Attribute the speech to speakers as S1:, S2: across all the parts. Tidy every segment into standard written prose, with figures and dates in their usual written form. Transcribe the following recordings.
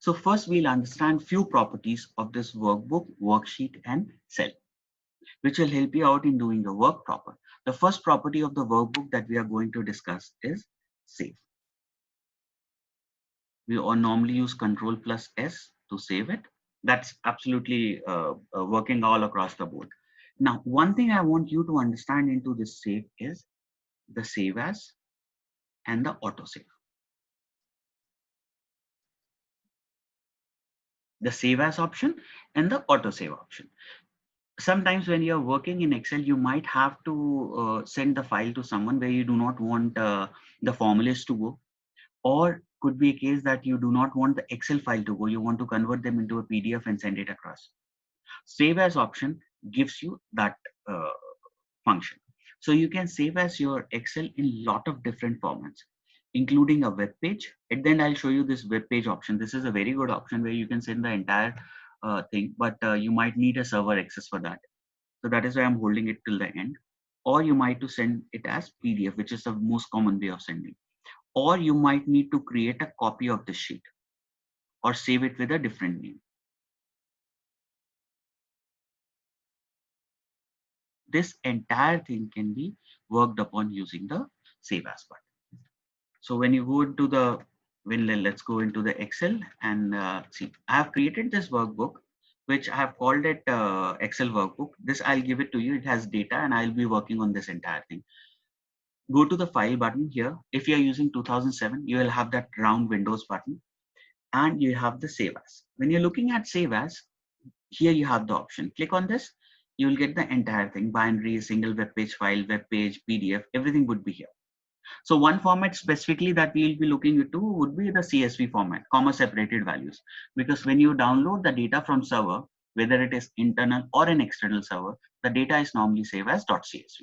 S1: So first we'll understand few properties of this workbook, worksheet and cell, which will help you out in doing your work proper. The first property of the workbook that we are going to discuss is save. We all normally use Control plus S to save it. That's absolutely working all across the board. Now, one thing I want you to understand into this save is the save as and the autosave. The save as option and the autosave option. Sometimes when you're working in Excel, you might have to send the file to someone where you do not want the formulas to go, or could be a case that you do not want the Excel file to go. You want to convert them into a PDF and send it across. Save as option gives you that uh, function. So you can save as your Excel in lot of different formats, including a web page. And then I'll show you this web page option. This is a very good option where you can send the entire thing, but you might need a server access for that. So that is why I'm holding it till the end. Or you might to send it as PDF, which is the most common way of sending. Or you might need to create a copy of the sheet or save it with a different name. This entire thing can be worked upon using the save as button. So when you go into the, let's go into the Excel and see, I have created this workbook, which I have called it Excel workbook. This I'll give it to you. It has data and I'll be working on this entire thing. Go to the file button here. If you're using 2007, you will have that round Windows button and you have the save as. When you're looking at save as, here you have the option. Click on this. You will get the entire thing, binary, single web page file, web page, PDF, everything would be here. So one format specifically that we will be looking into would be the CSV format, comma separated values. Because when you download the data from server, whether it is internal or an external server, the data is normally saved as .csv.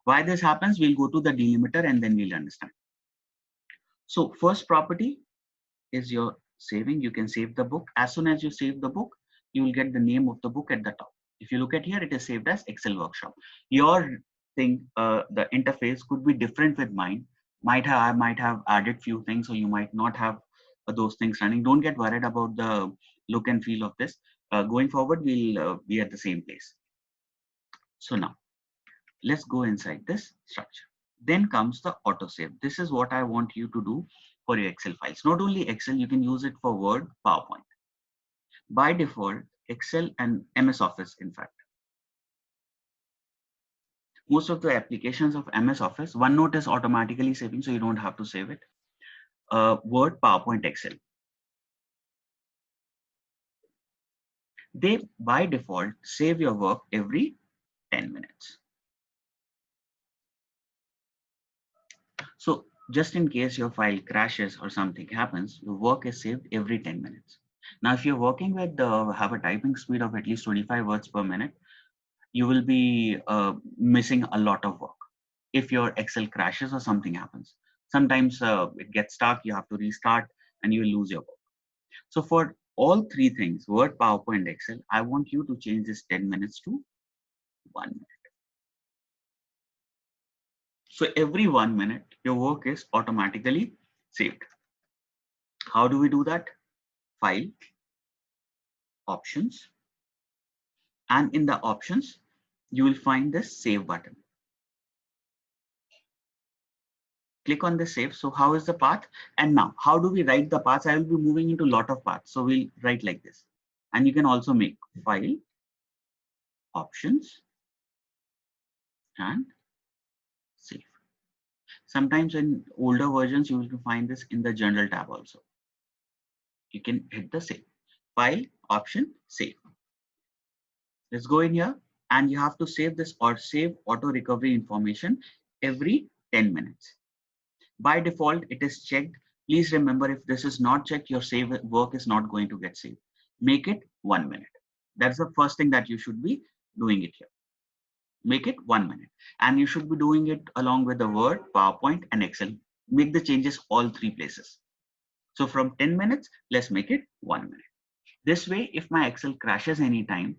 S1: Why this happens, we'll go to the delimiter and then we'll understand. So first property is your saving. You can save the book. As soon as you save the book, you will get the name of the book at the top. If you look at here, it is saved as Excel workshop. Your thing, the interface could be different with mine. I might have added few things, so you might not have those things running. Don't get worried about the look and feel of this. Going forward, we'll be at the same place. So now let's go inside this structure. Then comes the autosave. This is what I want you to do for your Excel files. Not only Excel, you can use it for Word, PowerPoint. By default, Excel and MS Office, in fact. Most of the applications of MS Office, OneNote is automatically saving, so you don't have to save it. Word, PowerPoint, Excel. They, by default, save your work every 10 minutes. So just in case your file crashes or something happens, your work is saved every 10 minutes. Now, if you're working with have a typing speed of at least 25 words per minute, you will be missing a lot of work if your Excel crashes or something happens. Sometimes it gets stuck, you have to restart and you will lose your work. So for all three things, Word, PowerPoint, Excel, I want you to change this 10 minutes to 1 minute. So every 1 minute, your work is automatically saved. How do we do that? File, options, and in the options, you will find this save button. Click on the save. So how is the path? And now, how do we write the paths? I will be moving into a lot of paths. So we'll write like this. And you can also make file, options, and save. Sometimes in older versions, you will find this in the general tab also. You can hit the save. File, option, save. Let's go in here and you have to save this or save auto recovery information every 10 minutes. By default, it is checked. Please remember, if this is not checked, your save work is not going to get saved. Make it 1 minute. That's the first thing that you should be doing it here. Make it 1 minute. And you should be doing it along with the Word, PowerPoint, and Excel. Make the changes all three places. So from 10 minutes, let's make it 1 minute. This way, if my Excel crashes anytime,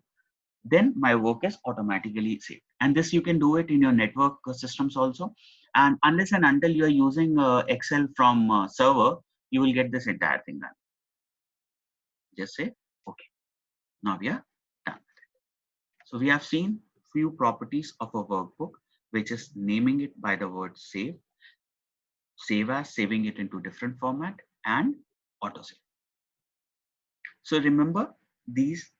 S1: then my work is automatically saved. And this you can do it in your network systems also. And unless and until you are using Excel from server, you will get this entire thing done. Just say okay. Now we are done with it. So we have seen few properties of a workbook, which is naming it by the word save as, saving it into different format, and autosave. So remember, these